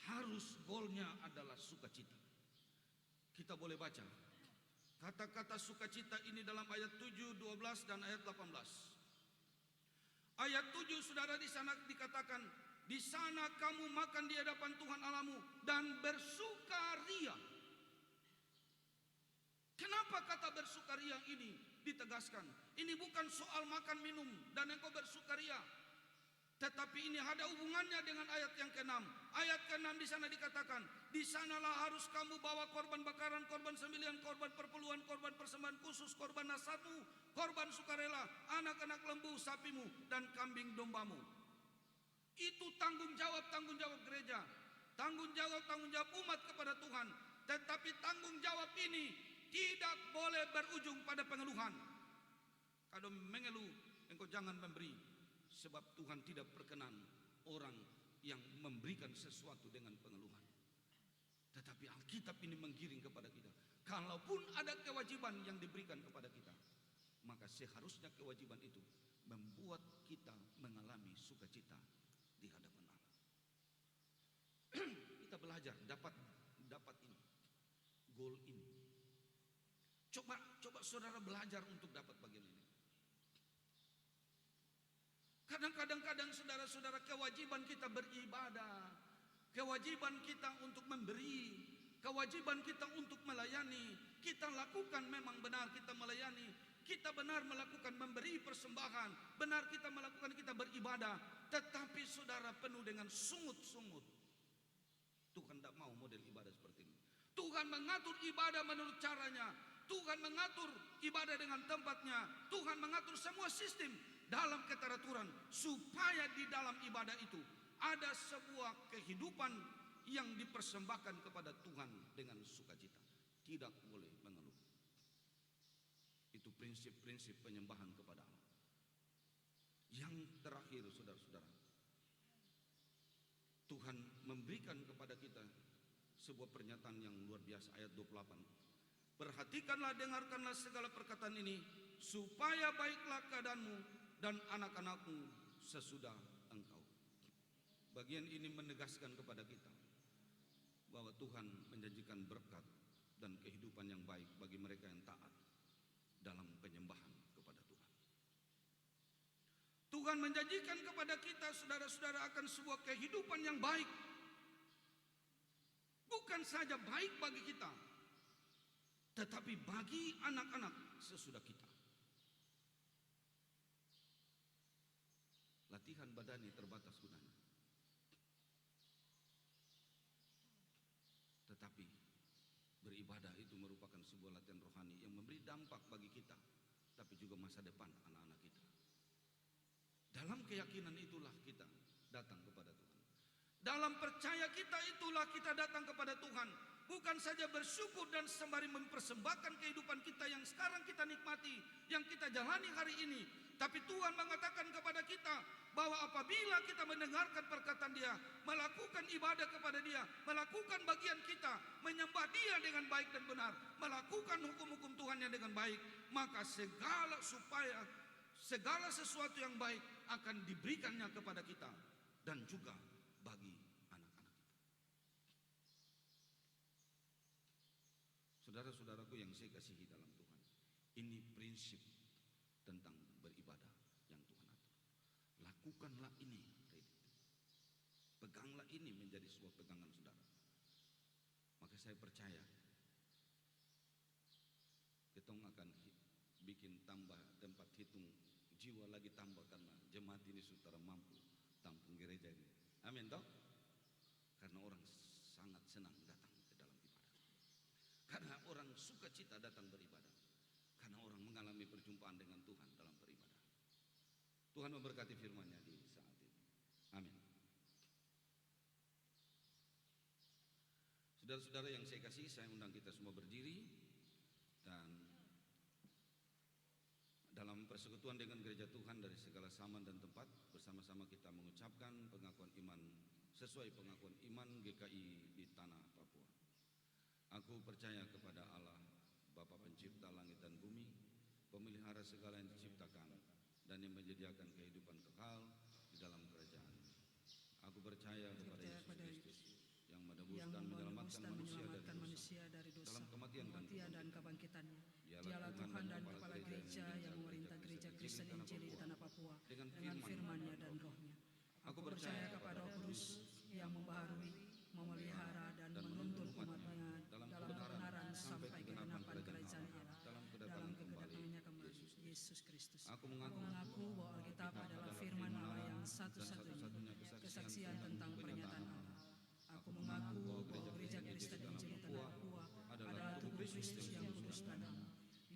harus goalnya adalah sukacita. Kita boleh baca kata-kata sukacita ini dalam ayat 7, 12 dan ayat 18. Ayat 7 saudara, di sana dikatakan, di sana kamu makan di hadapan Tuhan Allahmu dan bersukaria. Kenapa kata bersukaria ini ditegaskan? Ini bukan soal makan minum dan engkau bersukaria, tetapi ini ada hubungannya dengan ayat yang ke-6. Ayat ke-6 di sana dikatakan, di sanalah harus kamu bawa korban bakaran, korban sembelihan, korban perpuluhan, korban persembahan khusus, korban nasarmu, korban sukarela, anak-anak lembu sapimu, dan kambing dombamu. Itu tanggung jawab gereja, tanggung jawab umat kepada Tuhan. Tetapi tanggung jawab ini tidak boleh berujung pada pengeluhan. Kalau mengeluh, engkau jangan memberi, sebab Tuhan tidak berkenan orang yang memberikan sesuatu dengan pengeluhan. Tetapi Alkitab ini menggiring kepada kita, kalaupun ada kewajiban yang diberikan kepada kita, maka seharusnya kewajiban itu membuat kita mengalami sukacita di hadapan Allah. Kita belajar dapat ini, goal ini. Coba saudara belajar untuk dapat bagian ini. Kadang-kadang saudara-saudara, kewajiban kita beribadah, kewajiban kita untuk memberi, kewajiban kita untuk melayani, kita lakukan, memang benar kita melayani, kita benar melakukan memberi persembahan, benar kita melakukan, kita beribadah, tetapi saudara penuh dengan sungut-sungut. Tuhan tidak mau model ibadah seperti ini. Tuhan mengatur ibadah menurut caranya, Tuhan mengatur ibadah dengan tempatnya, Tuhan mengatur semua sistem dalam keteraturan, supaya di dalam ibadah itu ada sebuah kehidupan yang dipersembahkan kepada Tuhan dengan sukacita, tidak boleh mengeluh. Itu prinsip-prinsip penyembahan kepada Allah. Yang terakhir, saudara-saudara, Tuhan memberikan kepada kita sebuah pernyataan yang luar biasa, ayat 28. Perhatikanlah, dengarkanlah segala perkataan ini, supaya baiklah keadaanmu dan anak-anakmu sesudah engkau. Bagian ini menegaskan kepada kita bahwa Tuhan menjanjikan berkat dan kehidupan yang baik bagi mereka yang taat dalam penyembahan kepada Tuhan. Tuhan menjanjikan kepada kita, saudara-saudara, akan sebuah kehidupan yang baik. Bukan saja baik bagi kita, tetapi bagi anak-anak sesudah kita. Latihan badani terbatas gunanya, tetapi beribadah itu merupakan sebuah latihan rohani yang memberi dampak bagi kita, tapi juga masa depan anak-anak kita. Dalam keyakinan itulah kita datang kepada Tuhan. Dalam percaya kita itulah kita datang kepada Tuhan. Bukan saja bersyukur dan sembari mempersembahkan kehidupan kita yang sekarang kita nikmati, yang kita jalani hari ini. Tapi Tuhan mengatakan kepada kita bahwa apabila kita mendengarkan perkataan Dia, melakukan ibadah kepada Dia, melakukan bagian kita, menyembah Dia dengan baik dan benar, melakukan hukum-hukum Tuhan yang dengan baik, maka segala sesuatu yang baik akan diberikannya kepada kita dan juga bagi anak-anak kita. Saudara-saudaraku yang saya kasihi dalam Tuhan, ini prinsip tentang beribadah yang Tuhan atur. Lakukanlah ini, peganglah ini menjadi sebuah pegangan saudara. Maka saya percaya kita akan bikin tambah tempat hitung jiwa lagi tambah, karena jemaat ini saudara mampu tampung gereja ini. Amin toh? Karena orang sangat senang datang ke dalam ibadah. Karena orang sukacita datang beribadah. Karena orang mengalami perjumpaan dengan Tuhan dalam beribadah. Tuhan memberkati firman-Nya di saat ini. Amin. Saudara-saudara yang saya kasih, saya undang kita semua berdiri, dan dalam persekutuan dengan gereja Tuhan dari segala zaman dan tempat, bersama-sama kita mengucapkan pengakuan iman sesuai pengakuan iman GKI di tanah Papua. Aku percaya kepada Allah, Bapa Pencipta langit dan bumi, pemelihara segala yang diciptakan, dan yang menyediakan kehidupan kekal di dalam kerajaan. Aku percaya kepada Yesus Kristus yang menebus dan menyelamatkan manusia dari dosa, dalam kematian dan kebangkitannya. Dialah Tuhan dan Kepala Gereja yang memerintah Gereja Kristen Injili di tanah Papua dengan firman-Nya dan Roh-Nya. Aku percaya kepada Roh Kudus yang membaharui, memelihara dan menuntun umat-Nya dalam kebenaran sampai kegenapan kerajaan Allah dalam kedatangannya kembali, Yesus Kristus. Aku mengaku bahwa Alkitab adalah firman Allah yang satu-satunya kesaksian tentang pernyataan Allah. Aku mengaku bahwa Gereja Kristen Injili tanah Papua adalah tubuh Kristus yang kudus dan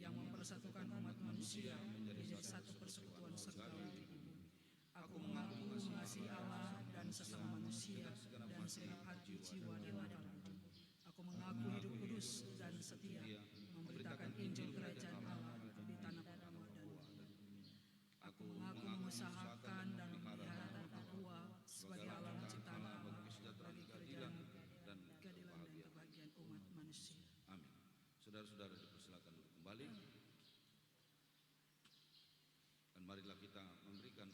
yang mempersatukan umat manusia menjadi satu persekutuan surgawi di bumi. Aku mengaku mengasihi Allah dan sesama manusia dan segenap hati, jiwa dan mata. Aku mengaku hidup kudus dan setia, memberitakan Injil kerajaan Allah di tanah Papua dan bumi. Aku mengaku mengusahakan dan memelihara Papua sebagai alam ciptaan Allah bagi keadilan dan kebahagiaan umat manusia. Amin. Saudara-saudara dipersilakan duduk kembali. Dan marilah kita memberikan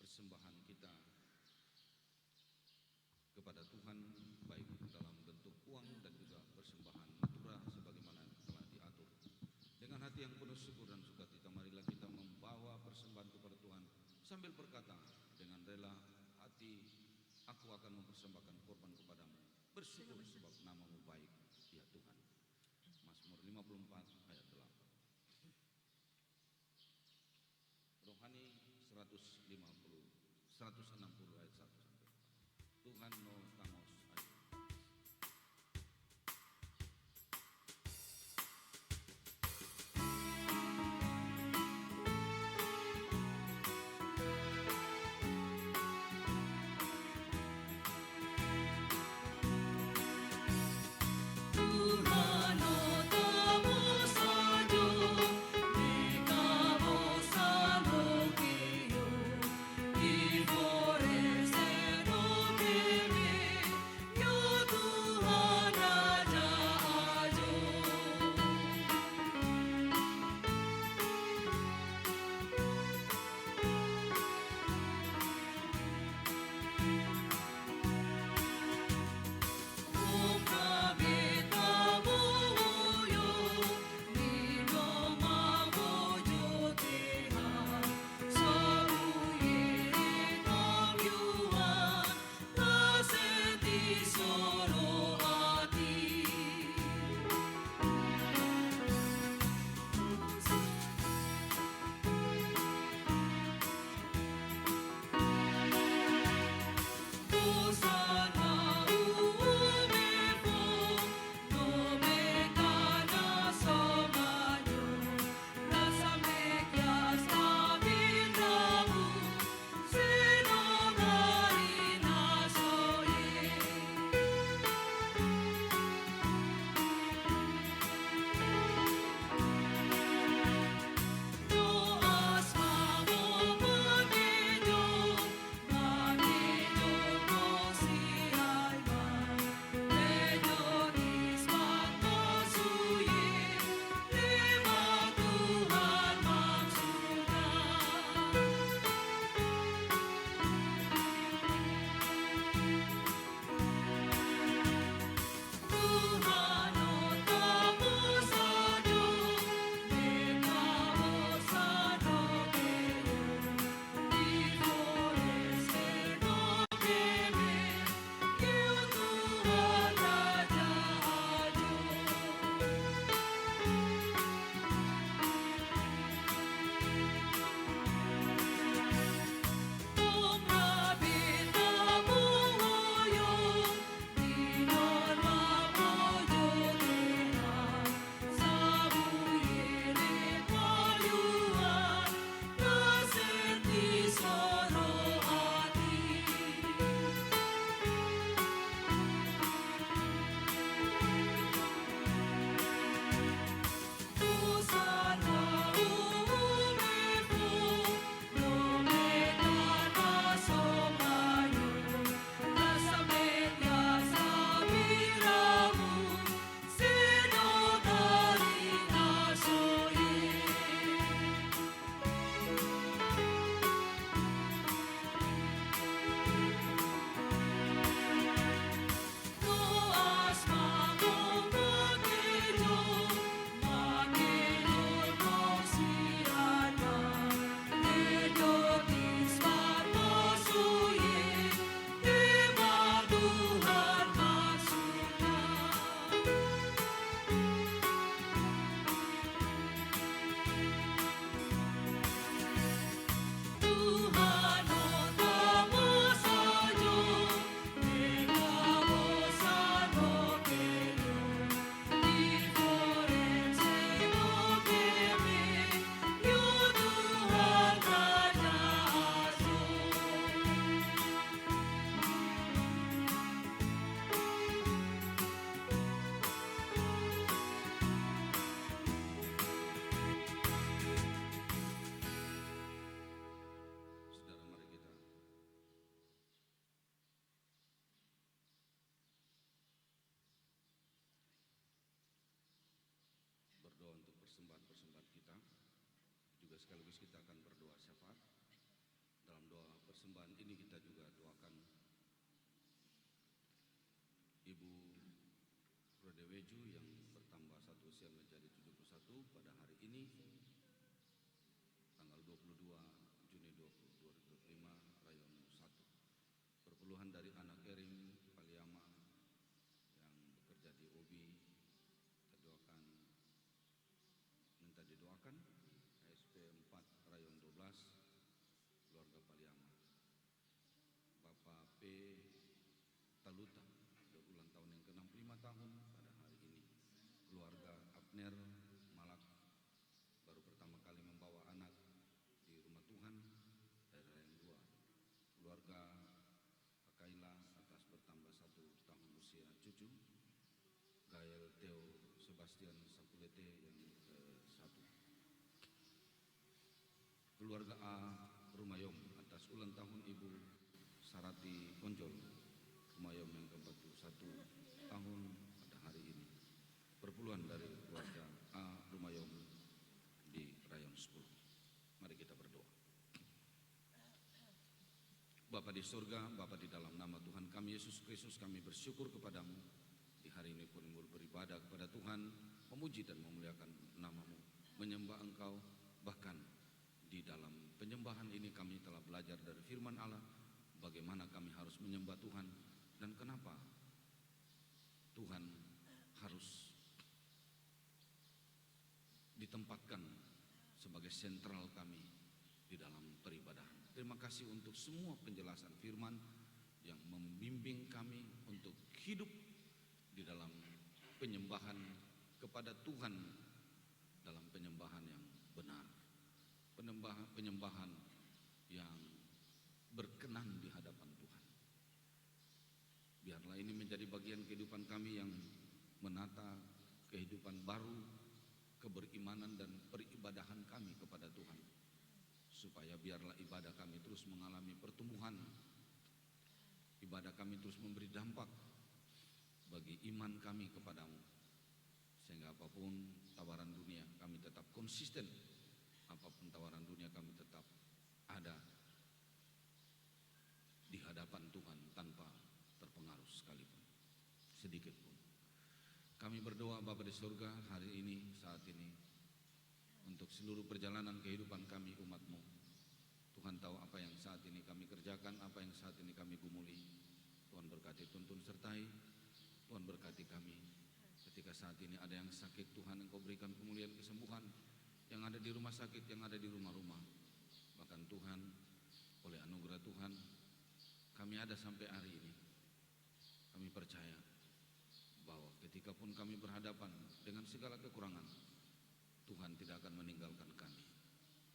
persembahan kita kepada Tuhan, baik dalam bentuk uang dan juga persembahan natura sebagaimana telah diatur. Dengan hati yang penuh syukur dan sukacita, marilah kita membawa persembahan kepada Tuhan sambil berkata dengan rela hati, aku akan mempersembahkan korban kepadamu, bersyukur sebab namamu baik, ya Tuhan. Mazmur 54 ayat 8. Rohani 160 ayat 1 sampai 4. Tuhan no tamos ayu. Tuhan otamu saja, ikamu sanokiyo, iforeseno kemi, juga sekaligus kita akan berdoa syafaat. Dalam doa persembahan ini kita juga doakan Ibu Rodeweju yang bertambah satu usia menjadi 71 pada hari ini, tanggal 22 Juni 2025, Rayon 1. Perpuluhan dari anak Erim Paliama yang bekerja di OBI, kita doakan, minta didoakan KSP 4 Rayon 12, keluarga Paliama. Bapak P. Taluta, ulang tahun yang ke-65 tahun pada hari ini. Keluarga Abner Malak, baru pertama kali membawa anak di rumah Tuhan dari Rayon 2. Keluarga Kaila atas bertambah 1 tahun usia cucu. Gael Theo Sebastian Sapulete yang ke-1. Keluarga A Rumayom atas ulang tahun Ibu Sarati Konjol Rumayom yang ke-41 tahun pada hari ini. Perpuluhan dari keluarga A Rumayom di Rayon 10. Mari kita berdoa. Bapa di surga, Bapa di dalam nama Tuhan kami Yesus Kristus, kami bersyukur kepadamu. Di hari ini pun beribadah kepada Tuhan, memuji dan memuliakan nama-Mu, menyembah Engkau. Bahkan di dalam penyembahan ini kami telah belajar dari firman Allah bagaimana kami harus menyembah Tuhan dan kenapa Tuhan harus ditempatkan sebagai sentral kami di dalam peribadahan. Terima kasih untuk semua penjelasan firman yang membimbing kami untuk hidup di dalam penyembahan kepada Tuhan, dalam penyembahan yang benar, penyembahan yang berkenan di hadapan Tuhan. Biarlah ini menjadi bagian kehidupan kami yang menata kehidupan baru, keberimanan dan peribadahan kami kepada Tuhan, supaya biarlah ibadah kami terus mengalami pertumbuhan, ibadah kami terus memberi dampak bagi iman kami kepadamu, sehingga apapun tawaran dunia kami tetap konsisten, apapun tawaran dunia kami tetap ada di hadapan Tuhan tanpa terpengaruh sekalipun, sedikit pun. Kami berdoa Bapa di surga hari ini, saat ini, untuk seluruh perjalanan kehidupan kami umat-Mu. Tuhan tahu apa yang saat ini kami kerjakan, apa yang saat ini kami gumuli. Tuhan berkati, tuntun sertai. Tuhan berkati kami. Ketika saat ini ada yang sakit, Tuhan Engkau berikan pemulihan kesembuhan. Yang ada di rumah sakit, yang ada di rumah-rumah. Bahkan Tuhan, oleh anugerah Tuhan, kami ada sampai hari ini. Kami percaya bahwa ketika pun kami berhadapan dengan segala kekurangan, Tuhan tidak akan meninggalkan kami.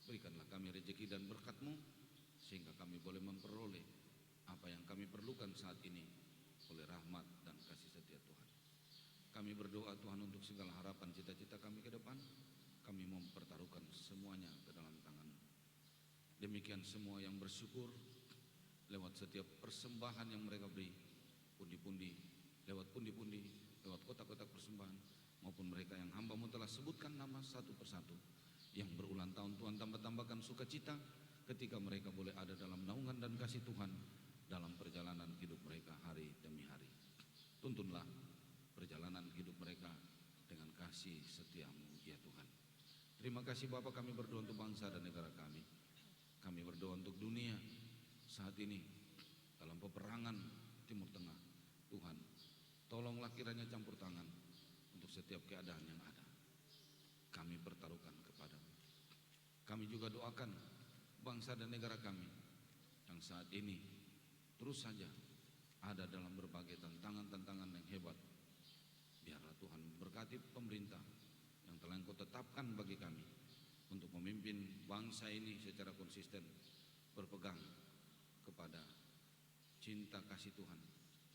Berikanlah kami rezeki dan berkat-Mu, sehingga kami boleh memperoleh apa yang kami perlukan saat ini oleh rahmat dan kasih setia Tuhan. Kami berdoa Tuhan untuk segala harapan cita-cita kami ke depan. Kami mempertaruhkan semuanya ke dalam tangan-Mu. Demikian semua yang bersyukur lewat setiap persembahan yang mereka beri, pundi-pundi, lewat pundi-pundi, lewat kotak-kotak persembahan, maupun mereka yang hamba-Mu telah sebutkan nama satu persatu, yang berulang tahun Tuhan tambah-tambahkan sukacita ketika mereka boleh ada dalam naungan dan kasih Tuhan dalam perjalanan hidup mereka hari demi hari. Tuntunlah perjalanan hidup mereka dengan kasih setia-Mu ya Tuhan. Terima kasih Bapa, kami berdoa untuk bangsa dan negara kami. Kami berdoa untuk dunia saat ini dalam peperangan Timur Tengah. Tuhan, tolonglah kiranya campur tangan untuk setiap keadaan yang ada. Kami pertaruhkan kepadamu. Kami juga doakan bangsa dan negara kami yang saat ini terus saja ada dalam berbagai tantangan-tantangan yang hebat. Biarlah Tuhan berkati pemerintah yang telah Engkau tetapkan bagi kami untuk memimpin bangsa ini secara konsisten, berpegang kepada cinta kasih Tuhan,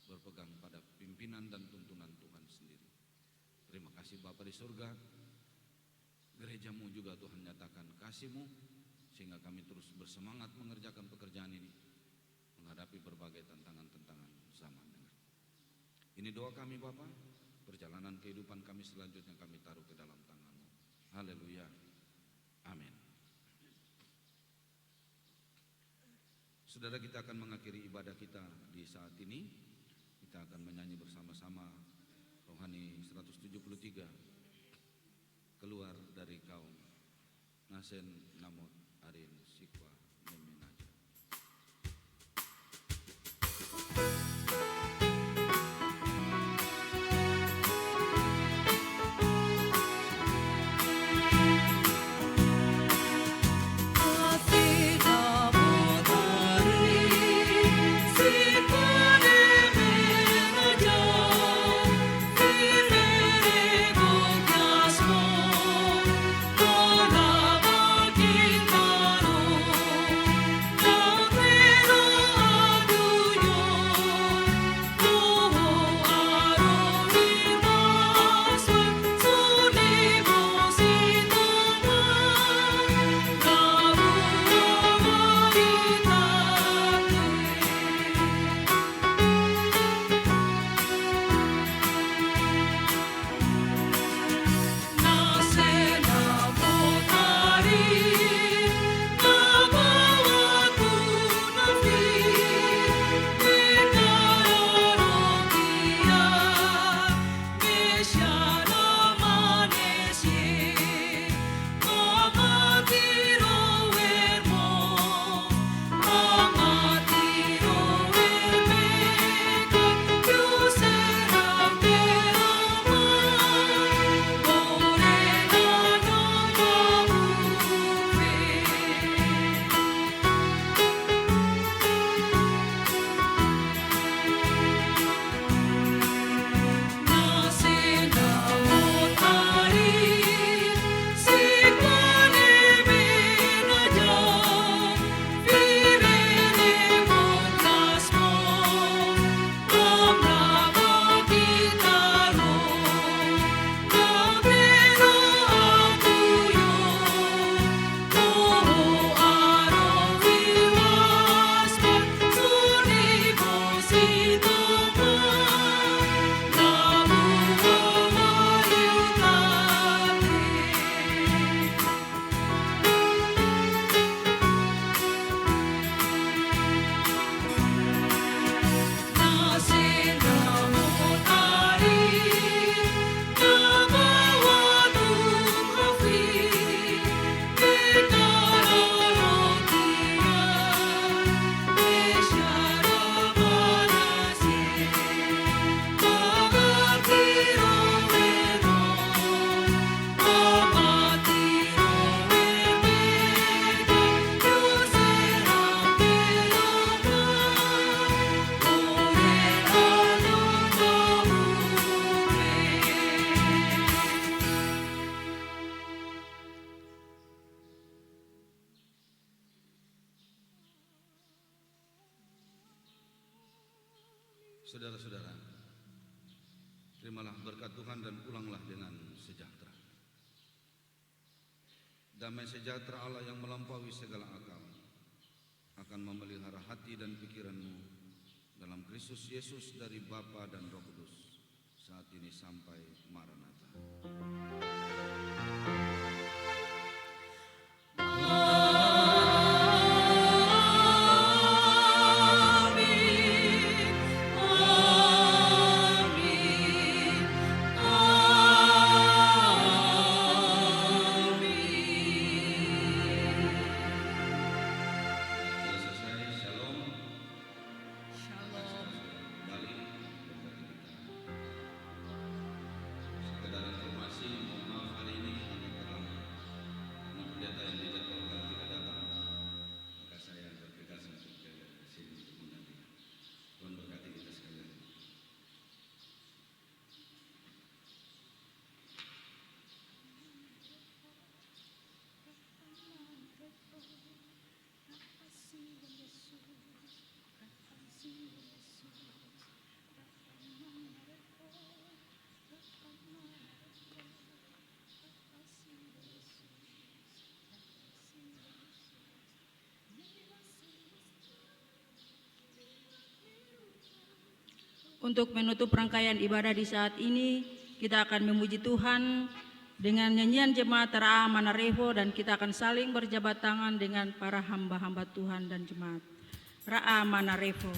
berpegang pada pimpinan dan tuntunan Tuhan sendiri. Terima kasih Bapa di surga. Gereja-Mu juga Tuhan nyatakan kasih-Mu, sehingga kami terus bersemangat mengerjakan pekerjaan ini, menghadapi berbagai tantangan-tantangan zaman. Ini doa kami Bapa. Perjalanan kehidupan kami selanjutnya kami taruh ke dalam tangan-Mu. Haleluya. Amin. Saudara, kita akan mengakhiri ibadah kita di saat ini. Kita akan menyanyi bersama-sama rohani 173, keluar dari kaum Nasen Namot Arin Sikwa Memenaja. Saudara-saudara, terimalah berkat Tuhan dan pulanglah dengan sejahtera. Damai sejahtera Allah yang melampaui segala akal akan memelihara hati dan pikiranmu dalam Kristus Yesus dari Bapa dan Roh Kudus saat ini sampai Maranatha. Untuk menutup rangkaian ibadah di saat ini, kita akan memuji Tuhan dengan nyanyian jemaat Tera'a Manareho, dan kita akan saling berjabat tangan dengan para hamba-hamba Tuhan dan jemaat. Ra'a Manarevo.